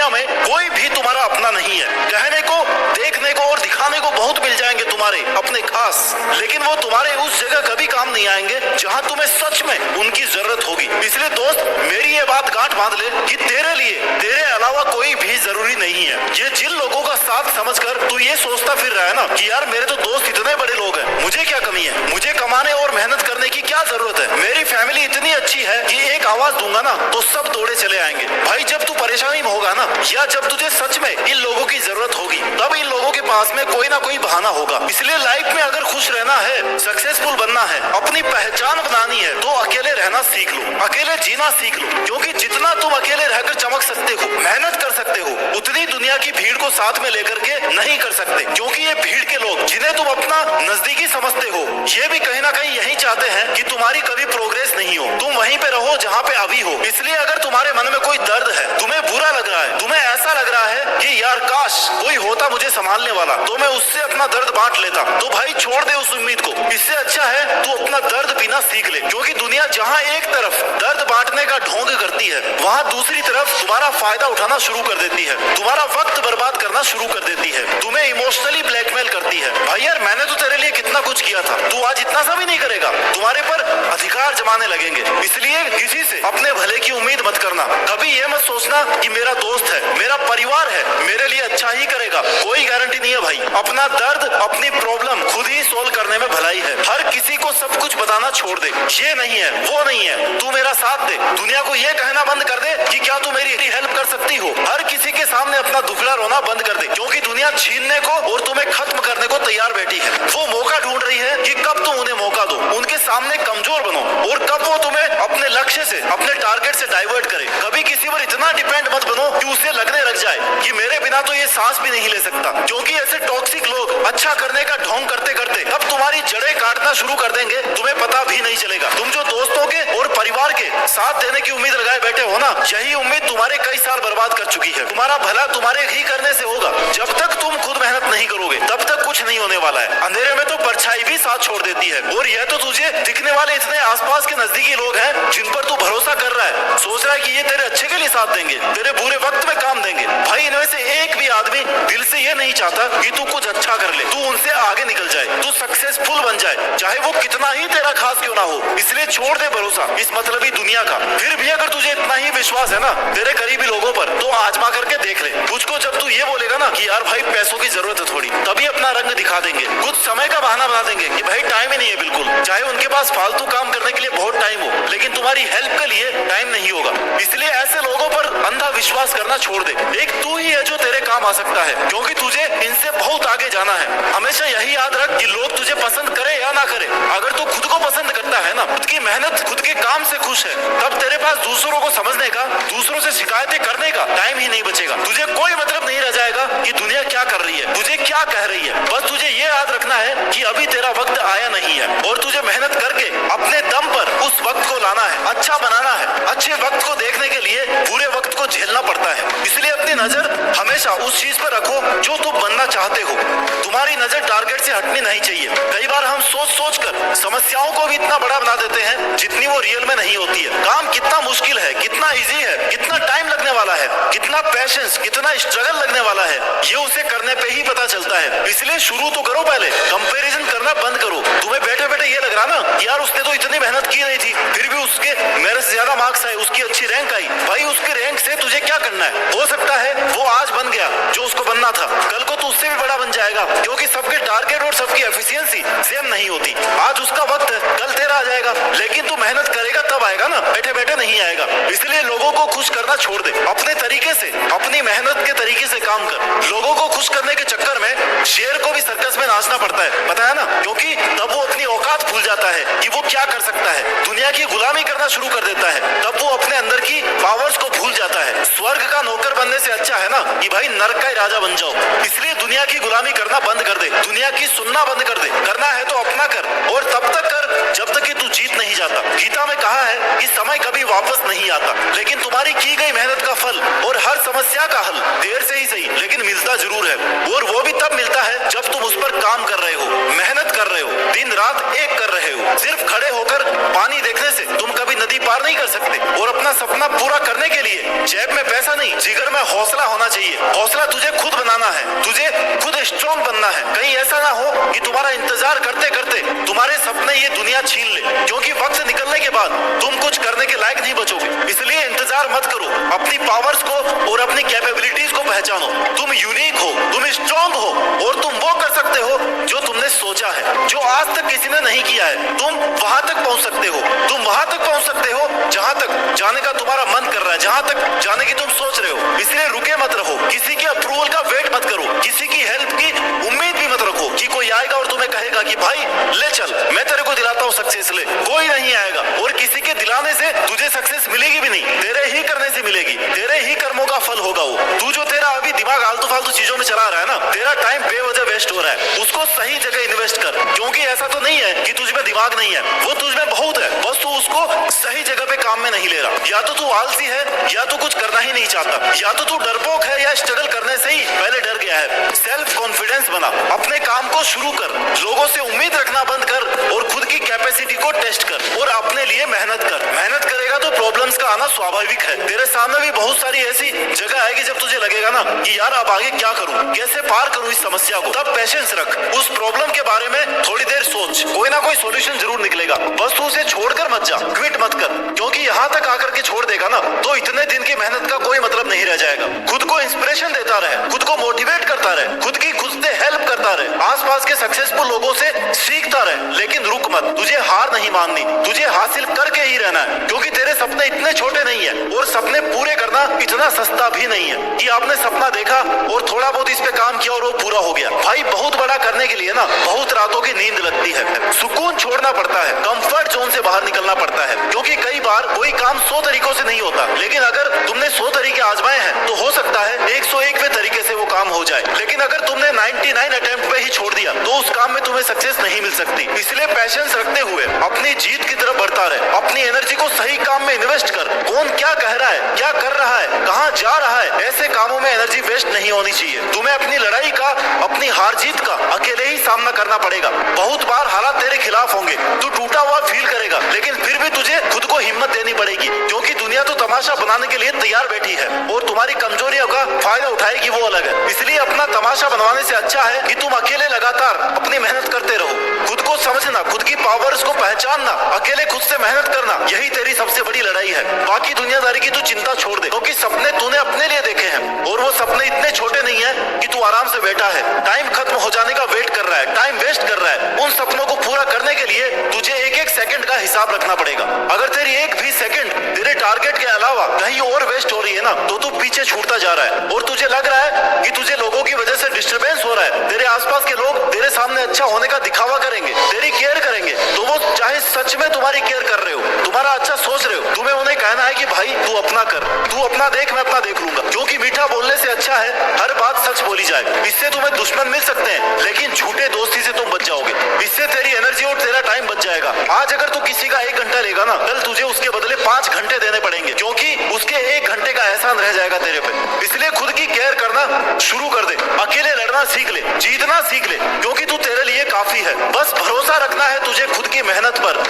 दुनिया में कोई भी तुम्हारा अपना नहीं है। कहने को, देखने को और दिखाने को बहुत मिल जाएंगे तुम्हारे अपने खास, लेकिन वो तुम्हारे उस जगह कभी काम नहीं आएंगे जहां तुम्हें सच में उनकी जरूरत होगी। इसलिए दोस्त, मेरी ये बात गांठ बांध ले कि तेरे लिए तेरे अलावा कोई भी जरूरी नहीं है। ये जिन लोगों का साथ समझकर तू ये सोचता फिर रहा है ना कि यार मेरे तो दोस्त इतने बड़े लोग हैं, मुझे क्या कमी है, मुझे कमाने और मेहनत करने की क्या जरूरत है, मेरी फैमिली इतनी अच्छी है कि एक आवाज दूंगा ना तो सब दौड़े चले आएंगे। भाई जब तू परेशानी में होगा ना, या जब तुझे सच में इन लोगों की जरूरत होगी, तब इन लोगों के पास में कोई ना कोई बहाना होगा। इसलिए लाइफ में अगर खुश रहना है, सक्सेसफुल बनना है, अपनी पहचान बनानी है, तो अकेले रहना सीख लो, अकेले जीना सीख लो। क्योंकि जितना तुम अकेले रहकर चमक सकते हो, मेहनत कर सकते हो, उतनी दुनिया की भीड़ को साथ में लेकर के नहीं कर सकते। क्योंकि ये भीड़ के लोग जिन्हें तुम अपना नजदीकी समझते हो, ये भी कहीं ना कहीं यही चाहते हैं कि तुम्हारी कभी प्रोग्रेस नहीं हो, तुम वहीं पे रहो जहाँ पे अभी हो। इसलिए अगर तुम्हारे मन में कोई दर्द है, तुम्हें बुरा लग रहा है, तुम्हें ऐसा लग रहा है कि यार काश कोई होता मुझे संभालने वाला, तो मैं उससे अपना दर्द बांट लेता, तो भाई छोड़ दे उस उम्मीद को। इससे अच्छा है तू अपना दर्द पीना सीख ले। क्योंकि दुनिया जहाँ एक तरफ दर्द बांटने का ढोंग करती है, वहाँ दूसरी तरफ तुम्हारा फायदा उठाना शुरू कर देती है, तुम्हारा वक्त बर्बाद करना शुरू कर देती है, तुम्हें इमोशनली ब्लैकमेल करती है। भाई यार मैंने तो तेरे लिए कितना कुछ किया था, तू आज इतना सा भी नहीं करेगा, तुम्हारे पर अधिकार जमाने लगेंगे। इसलिए किसी से अपने भले की उम्मीद मत करना। कभी ये मत सोचना कि मेरा दोस्त है, मेरा परिवार है, मेरे लिए अच्छा ही करेगा, कोई गारंटी नहीं है भाई। अपना दर्द, अपनी प्रॉब्लम खुद ही सोल्व करने में भलाई है। हर किसी को सब कुछ बताना छोड़ दे, ये नहीं है, वो नहीं है, तू मेरा साथ दे। दुनिया को ये कहना बंद कर दे कि क्या तू मेरी हेल्प कर सकती हो। हर किसी के सामने अपना दुखड़ा रोना बंद कर दे, क्योंकि दुनिया छीनने को और तुम्हें खत्म करने को तैयार बैठी है। वो मौका ढूंढ रही है कि कब तुम उन्हें मौका दो, उनके सामने कमजोर बनो, और कब वो तुम्हें अपने लक्ष्य से, अपने टारगेट से डाइवर्ट करे। कभी किसी पर इतना डिपेंड मत बनो कि उसे लगने लग जाए कि मेरे बिना तो ये सांस भी नहीं ले सकता। क्योंकि ऐसे टॉक्सिक लोग अच्छा करने का ढोंग करते करते तब तुम्हारी जड़ें काटना शुरू कर देंगे, तुम्हें पता भी नहीं चलेगा। तुम जो दोस्तों के और परिवार के साथ देने की उम्मीद लगाए बैठे हो ना, यही उम्मीद तुम्हारे कई साल बर्बाद कर चुकी है। तुम्हारा भला तुम्हारे ही करने से होगा। जब तक तुम खुद मेहनत नहीं करोगे, तब तक कुछ नहीं होने वाला है। अंधेरे में तो परछाई भी साथ छोड़ देती है। और यह तो तुझे दिखने वाले इतने आसपास के नजदीकी लोग हैं जिन पर तू भरोसा कर रहा है, सोच रहा है कि ये तेरे अच्छे के लिए साथ देंगे, तेरे बुरे वक्त में काम देंगे। भाई इनमें से एक भी आदमी दिल से ये नहीं चाहता कि तू कुछ अच्छा कर ले, तू उनसे आगे निकल जाए, तू सक्सेसफुल बन जाए, चाहे वो कितना ही तेरा खास क्यों ना हो। इसलिए छोड़ दे भरोसा इस मतलबी दुनिया का। फिर भी अगर तुझे इतना ही विश्वास है ना तेरे करीबी लोगों पर, तो आजमा करके देख ले। तुझको जब तू ये बोलेगा ना कि यार भाई पैसों की जरूरत है थोड़ी, तभी अपना रंग दिखा देंगे, कुछ समय का बहाना बना देंगे कि भाई टाइम ही नहीं है बिल्कुल। चाहे उनके पास फालतू काम करने के लिए बहुत टाइम हो, लेकिन तुम्हारी हेल्प के लिए टाइम नहीं होगा। इसलिए ऐसे लोगों पर अंधा विश्वास करना छोड़ दे। एक तू ही है जो तेरे काम आ सकता है, क्योंकि तुझे इनसे बहुत आगे जाना है। हमेशा यही याद रख कि लोग तुझे पसंद करे या ना करे, अगर तू खुद को पसंद करता है ना, खुद की मेहनत, खुद के काम से खुश है, तब तेरे पास दूसरों को समझने का, दूसरों से शिकायतें करने का टाइम ही नहीं बचेगा। तुझे कोई मतलब नहीं रह जाएगा कि दुनिया क्या कर रही है, तुझे क्या कह रही है। बस तुझे ये याद रखना है कि अभी तेरा वक्त आया नहीं है, और तुझे मेहनत करके अपने दम पर उस वक्त को लाना है, अच्छा बनाना है। अच्छे वक्त को देखने के लिए बुरे वक्त को झेलना पड़ता है। इसलिए अपनी नजर हमेशा उस चीज पर रखो जो तुम बनना चाहते हो। तुम्हारी नजर टारगेट से हटनी नहीं चाहिए। कई बार हम सोच सोच कर समस्याओं को भी इतना बड़ा बना देते हैं जितनी वो रियल में नहीं होती है। काम कितना मुश्किल है, कितना इजी है, कितना टाइम लगने वाला है, कितना पैशंस, कितना स्ट्रगल लगने वाला है, ये उसे करने पे ही पता चलता है। इसलिए शुरू तो करो, पहले कंपैरिजन करना बंद करो। तुम्हें बैठे बैठे ये लग रहा ना यार उसने तो इतनी मेहनत की नहीं थी, फिर भी उसके मेरे से ज्यादा मार्क्स आए, उसकी अच्छी रैंक आई। भाई उसके रैंक से तुझे क्या करना है? हो सकता है वो आज बन गया जो उसको बनना था, कल को तो उससे भी बड़ा बन जाएगा। क्योंकि सबके टारगेट और सबकी एफिशिएंसी सेम नहीं होती। आज उसका वक्त है, कल तेरा आ जाएगा, लेकिन तू मेहनत करेगा तब आएगा ना, बैठे बैठे नहीं आएगा। इसलिए लोगों को खुश करना छोड़ दे, अपने तरीके से, अपनी मेहनत के तरीके से काम कर। लोगों को खुश करने के चक्कर में शेर को भी सर्कस में नाचना पड़ता है, पता है ना? क्योंकि तब वो अपनी औकात भूल जाता है कि वो क्या कर सकता है, दुनिया की गुलामी करना शुरू कर देता है, तब वो अपने अंदर की पावर्स को भूल जाता है। स्वर्ग का नौकर बनने से अच्छा है ना कि भाई नरक का ही राजा बन जाओ। इसलिए दुनिया की गुलामी करना बंद कर दे, दुनिया की सुनना बंद कर दे। करना है तो अपना कर, और तब तक कर जब तक कि तू जीत नहीं जाता। गीता में कहा है कि समय कभी वापस नहीं आता, लेकिन तुम्हारी की गई मेहनत का फल और हर समस्या का हल देर से ही सही लेकिन मिलता जरूर है। और वो भी तब मिलता है जब तुम उस पर काम कर रहे हो, मेहनत कर रहे हो, दिन रात एक कर रहे हो। सिर्फ खड़े होकर पानी देखने से तुम कभी नदी पार नहीं कर सकते। और अपना सपना पूरा करने के लिए जेब में पैसा नहीं, जिगर में हौसला होना चाहिए। हौसला तुझे खुद बनाना है, तुझे खुद स्ट्रॉन्ग बनना है। कहीं ऐसा ना हो कि तुम्हारा इंतजार करते करते तुम्हारे सपने ये दुनिया छीन ले, क्योंकि वक्त निकलने के बाद तुम कुछ करने के लायक नहीं बचोगे। इसलिए इंतजार मत करो, अपनी पावर्स को और अपनी कैपेबिलिटीज को पहचानो। तुम यूनिक हो, तुम स्ट्रॉन्ग हो और तुम वो कर सकते हो जो तुमने सोचा है, जो आज तक किसी ने नहीं किया है। तुम वहां तक पहुंच सकते हो, तुम वहां तक पहुंच सकते हो जहां तक जाने का तुम्हारा मन कर रहा है, जहां तक जाने की तुम सोच रहे हो। इसलिए रुके मत रहो, किसी के अप्रूवल का वेट मत करो, किसी की हेल्प की उम्मीद भी मत रखो कि कोई आएगा और तुम्हें कहेगा कि भाई ले चल, मैं तेरे को दिलाता हूँ सक्सेस। ले, कोई नहीं आएगा और किसी के दिलाने से तुझे सक्सेस मिलेगी भी नहीं, तेरे ही करने से मिलेगी, तेरे ही कर्मों का फल होगा वो। तू जो तेरा अभी दिमाग आलतू फालतू चीजों में चला रहा है ना, तेरा टाइम बेवजह वेस्ट हो रहा है, उसको सही जगह इन्वेस्ट कर। क्योंकि ऐसा तो नहीं है कि तुझ में दिमाग नहीं है, वो तुझ में बहुत है, बस तू उसको सही जगह पे काम में नहीं ले रहा। या तो तू आलसी है, या तो कुछ करना ही नहीं चाहता, या तो तू डरपोक है, या स्ट्रगल करने से ही पहले डर गया है। सेल्फ कॉन्फिडेंस बना, अपने काम को शुरू कर, लोगों से उम्मीद रखना बंद कर और खुद की कैपेसिटी को टेस्ट कर और अपने लिए मेहनत कर। मेहनत करेगा तो प्रॉब्लम्स का आना स्वाभाविक है। तेरे सामने भी बहुत सारी ऐसी जगह आएगी जब तुझे लगेगा ना कि यार अब आगे क्या करूं, कैसे पार करूं इस समस्या को। तब पेशेंस रख, उस प्रॉब्लम के बारे में थोड़ी देर सोच, कोई ना कोई सॉल्यूशन जरूर निकलेगा। बस तू उसे छोड़कर मत जा, क्विट मत कर, क्योंकि यहाँ तक आकर के छोड़ देगा ना तो इतने दिन की मेहनत का कोई मतलब नहीं रह जाएगा। खुद को इंस्पिरेशन देता रहे, खुद को मोटिवेट करता रहे, खुद की खुद से हेल्प करता रहे, आसपास के सक्सेसफुल लोगों से सीखता रहे, लेकिन रुक मत। तुझे हार नहीं माननी, तुझे हासिल करके ही रहना है, क्योंकि तेरे सपने इतने छोटे नहीं है और सपने पूरे करना इतना सस्ता भी नहीं है कि आपने सपना देखा और थोड़ा बहुत इस पे काम किया और वो पूरा हो गया। भाई बहुत बड़ा करने के लिए ना बहुत रातों की नींद लगती है, सुकून छोड़ना पड़ता है, कंफर्ट जोन से बाहर निकलना पड़ता है, क्योंकि कई बार कोई काम 100 तरीकों से नहीं होता, लेकिन अगर तुमने 100 तरीके आजमाए हैं तो हो सकता है 101वें तरीके से वो काम हो जाए। लेकिन अगर तुमने 99 अटेम्प्ट पे ही छोड़ दिया तो उस काम में तुम्हें सक्सेस नहीं मिल सकती। इसलिए पैशंस रखते हुए अपनी जीत की तरफ बढ़ता रहे, अपनी एनर्जी को सही काम में इन्वेस्ट कर। कौन क्या कह रहा है, क्या कर रहा है, कहाँ जा रहा है, ऐसे कामों में एनर्जी वेस्ट नहीं होनी चाहिए। तुम्हें अपनी लड़ाई का, अपनी हार जीत का अकेले ही सामना करना पड़ेगा। बहुत बार हालात तेरे खिलाफ होंगे, तू टूटा हुआ फील करेगा, लेकिन फिर भी तुझे खुद को हिम्मत देनी पड़ेगी, क्योंकि दुनिया तो तमाशा बनाने के लिए तैयार बैठी है और तुम्हारी कमजोरियों का फायदा उठाएगी, वो अलग है। इसलिए अपना तमाशा बनवाने से अच्छा है कि तुम अकेले लगातार अपनी मेहनत करते रहो। खुद को समझना, खुद की पावर्स को पहचानना, अकेले खुद से मेहनत करना, यही तेरी सबसे बड़ी लड़ाई है। बाकी दुनियादारी की तू चिंता छोड़ दे, क्योंकि सपने तूने अपने लिए देखे हैं और वो सपने इतने छोटे नहीं है कि तू आराम से बैठा है, टाइम खत्म हो जाने का वेट कर रहा है, टाइम वेस्ट कर रहा है। उन सपनों को पूरा करने के लिए तुझे एक एक सेकंड का हिसाब रखना पड़ेगा। अगर तेरी एक भी सेकंड तेरे टारगेट के अलावा कहीं और वेस्ट हो रही है ना तो तू पीछे छूटता जा रहा है और तुझे लग रहा है कि तुझे लोगों की वजह से डिस्टर्बेंस हो रहा है। तेरे आसपास के लोग तेरे सामने अच्छा होने का दिखावा करेंगे, तेरी केयर करेंगे, तो वो चाहे सच में तुम्हारी केयर कर रहे हो, तुम्हारा अच्छा सोच रहे हो, तुम्हें उन्हें कहना है कि भाई तू अपना कर, तू अपना देख, मैं अपना देख लूंगा। क्योंकि मीठा बोलने से अच्छा है हर बात सच बोली जाए। इससे तुम्हें दुश्मन मिल सकते हैं, लेकिन झूठे दोस्ती से तुम बच जाओगे। इससे तेरी एनर्जी और तेरा टाइम बच जाएगा। आज अगर तू किसी का 1 घंटा लेगा ना, कल तुझे उसके बदले 5 घंटे देने पड़ेंगे, क्योंकि उसके 1 घंटे का एहसान रह जाएगा तेरे पे। इसलिए खुद की केयर करना शुरू कर दे, अकेले लड़ना सीख ले, जीतना सीख ले, क्योंकि तू तेरे लिए काफी है। बस भरोसा रखना है तुझे खुद की मेहनत पर।